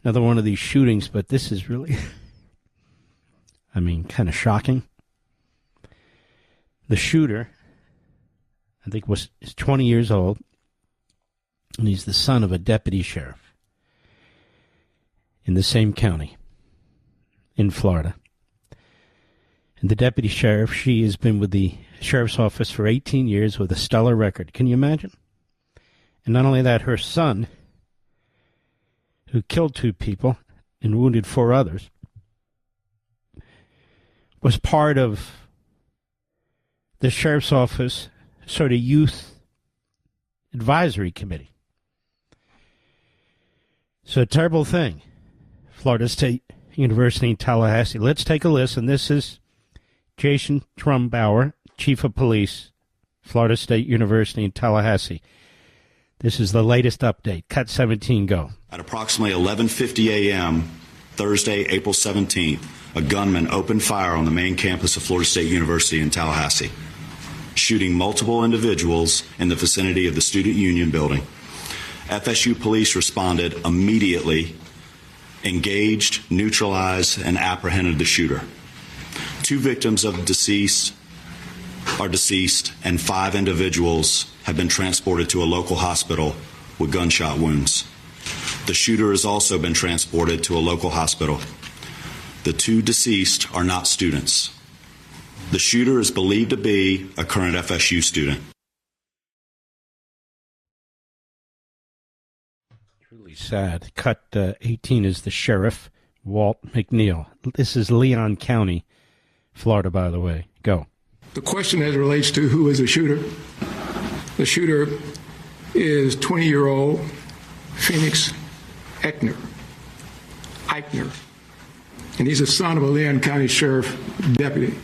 Another one of these shootings, but this is really, kind of shocking. The shooter, I think, is 20 years old, and he's the son of a deputy sheriff in the same county in Florida. And the deputy sheriff, she has been with the sheriff's office for 18 years with a stellar record. Can you imagine? And not only that, her son, who killed 2 people and wounded 4 others, was part of the sheriff's office sort of youth advisory committee. So a terrible thing. Florida State University in Tallahassee. Let's take a listen. This is Jason Trumbauer, Chief of Police, Florida State University in Tallahassee. This is the latest update. Cut 17, go. At approximately 11:50 a.m., Thursday, April 17th, a gunman opened fire on the main campus of Florida State University in Tallahassee, shooting multiple individuals in the vicinity of the Student Union building. FSU police responded immediately, engaged, neutralized, and apprehended the shooter. 2 victims are deceased, and 5 individuals have been transported to a local hospital with gunshot wounds. The shooter has also been transported to a local hospital. The 2 deceased are not students. The shooter is believed to be a current FSU student. Really sad. Cut 18 is the sheriff, Walt McNeil. This is Leon County, Florida, by the way. Go. The question as it relates to who is the shooter is 20-year-old Phoenix Eichner. And he's the son of a Leon County Sheriff deputy.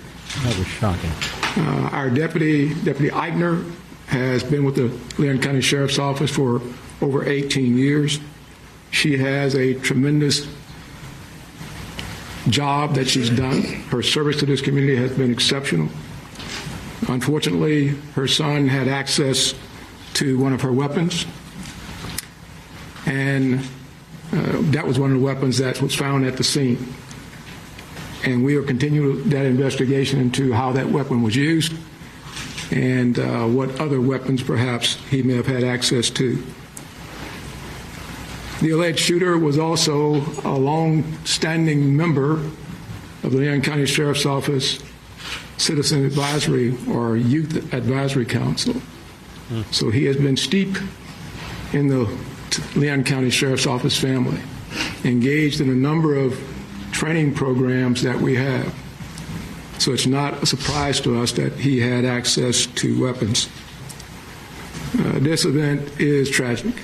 That was shocking. Our Deputy Eichner has been with the Leon County Sheriff's Office for over 18 years. She has a tremendous job that she's done. Her service to this community has been exceptional. Unfortunately, her son had access to one of her weapons, and that was one of the weapons that was found at the scene. And we are continuing that investigation into how that weapon was used and what other weapons perhaps he may have had access to. The alleged shooter was also a long-standing member of the Leon County Sheriff's Office Citizen Advisory or Youth Advisory Council. So he has been steeped in the Leon County Sheriff's Office family, engaged in a number of training programs that we have. So it's not a surprise to us that he had access to weapons. This event is tragic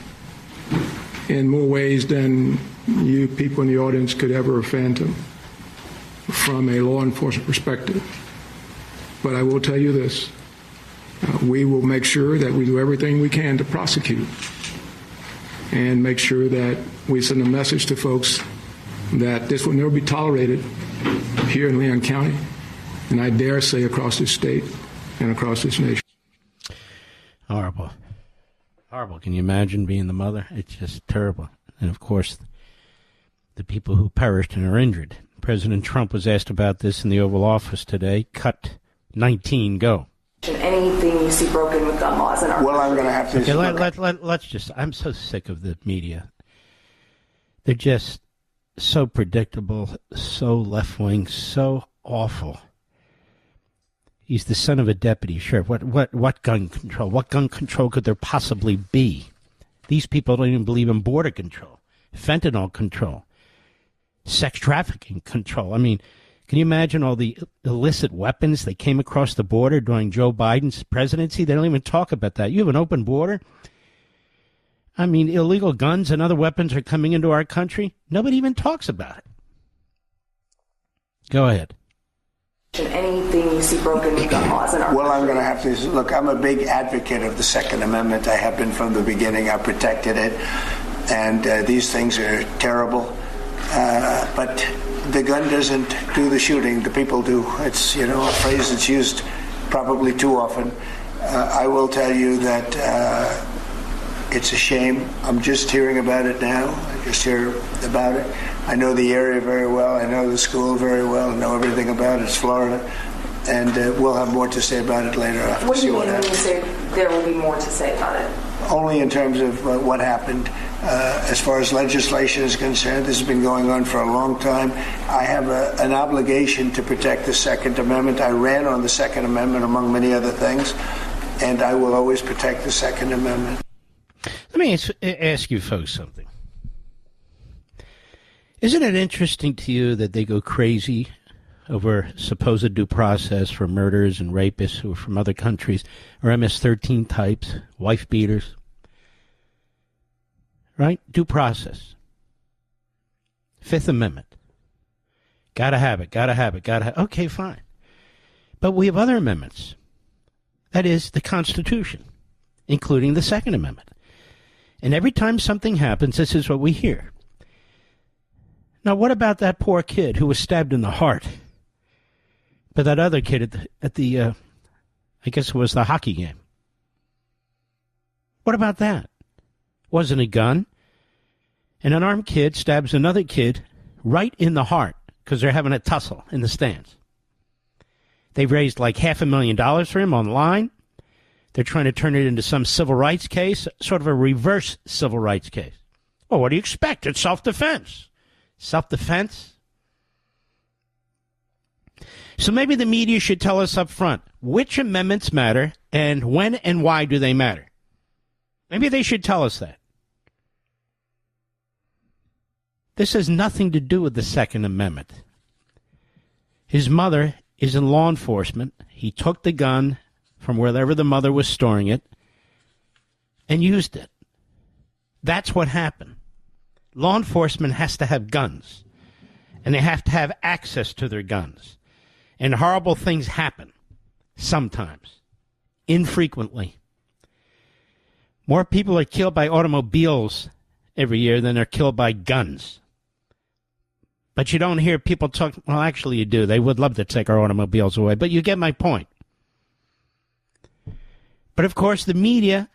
in more ways than you people in the audience could ever fathom from a law enforcement perspective. But I will tell you this, we will make sure that we do everything we can to prosecute and make sure that we send a message to folks that this will never be tolerated here in Leon County, and I dare say across this state and across this nation. Horrible. Horrible. Can you imagine being the mother? It's just terrible. And, of course, the people who perished and are injured. President Trump was asked about this in the Oval Office today. Cut 19, go. Anything you see broken with gun laws in our Well, I'm going to have to... Okay, let's just... I'm so sick of the media. They're just so predictable, so left-wing, so awful. He's the son of a deputy sheriff. What gun control? What gun control could there possibly be? These people don't even believe in border control, fentanyl control, sex trafficking control. I mean, can you imagine all the illicit weapons that came across the border during Joe Biden's presidency? They don't even talk about that. You have an open border? I mean, illegal guns and other weapons are coming into our country. Nobody even talks about it. Go ahead. Anything you see broken with gun laws in our Well, I'm going to have to... Look, I'm a big advocate of the Second Amendment. I have been from the beginning. I protected it. And these things are terrible. But the gun doesn't do the shooting. The people do. It's, a phrase that's used probably too often. I will tell you that It's a shame. I'm just hearing about it now. I just hear about it. I know the area very well. I know the school very well. I know everything about it. It's Florida. And we'll have more to say about it later. What do you mean when you say there will be more to say about it? Only in terms of what happened. As far as legislation is concerned, this has been going on for a long time. I have an obligation to protect the Second Amendment. I ran on the Second Amendment, among many other things, and I will always protect the Second Amendment. Let me ask you folks something. Isn't it interesting to you that they go crazy over supposed due process for murderers and rapists who are from other countries, or MS-13 types, wife beaters? Right? Due process. Fifth Amendment. Gotta have it, gotta have it, gotta have it. Okay, fine. But we have other amendments. That is the Constitution, including the Second Amendment. And every time something happens, this is what we hear. Now, what about that poor kid who was stabbed in the heart by that other kid at the I guess it was the hockey game? What about that? Wasn't a gun. And an armed kid stabs another kid right in the heart because they're having a tussle in the stands. They've raised like $500,000 for him online. They're trying to turn it into some civil rights case, sort of a reverse civil rights case. Well, what do you expect? It's self-defense. Self-defense? So maybe the media should tell us up front which amendments matter and when and why do they matter. Maybe they should tell us that. This has nothing to do with the Second Amendment. His mother is in law enforcement. He took the gun from wherever the mother was storing it and used it. That's what happened. Law enforcement has to have guns, and they have to have access to their guns. And horrible things happen sometimes, infrequently. More people are killed by automobiles every year than are killed by guns. But you don't hear people talk. Well, actually, you do. They would love to take our automobiles away, but you get my point. But, of course, the media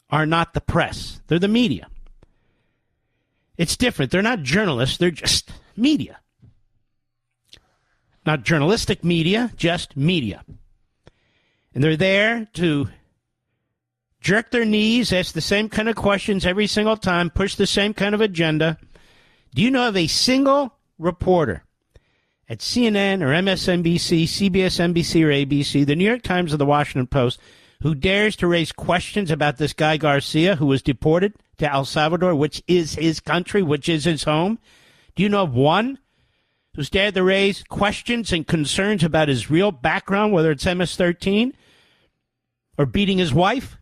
are not the press. They're the media. It's different. They're not journalists. They're just media. Not journalistic media, just media. And they're there to jerk their knees, ask the same kind of questions every single time, push the same kind of agenda. Do you know of a single reporter at CNN or MSNBC, CBS, NBC, or ABC, the New York Times, or the Washington Post, who dares to raise questions about this guy Garcia who was deported to El Salvador, which is his country, which is his home? Do you know of one who's dared to raise questions and concerns about his real background, whether it's MS-13 or beating his wife?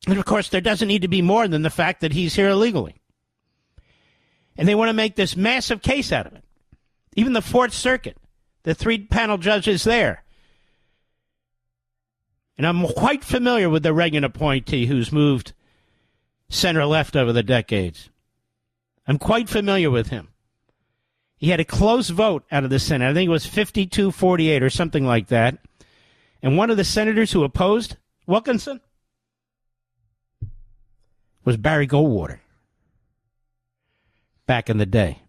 And, of course, there doesn't need to be more than the fact that he's here illegally. And they want to make this massive case out of it. Even the Fourth Circuit, the 3-panel judges there. And I'm quite familiar with the Reagan appointee who's moved center-left over the decades. I'm quite familiar with him. He had a close vote out of the Senate. I think it was 52-48 or something like that. And one of the senators who opposed Wilkinson was Barry Goldwater back in the day.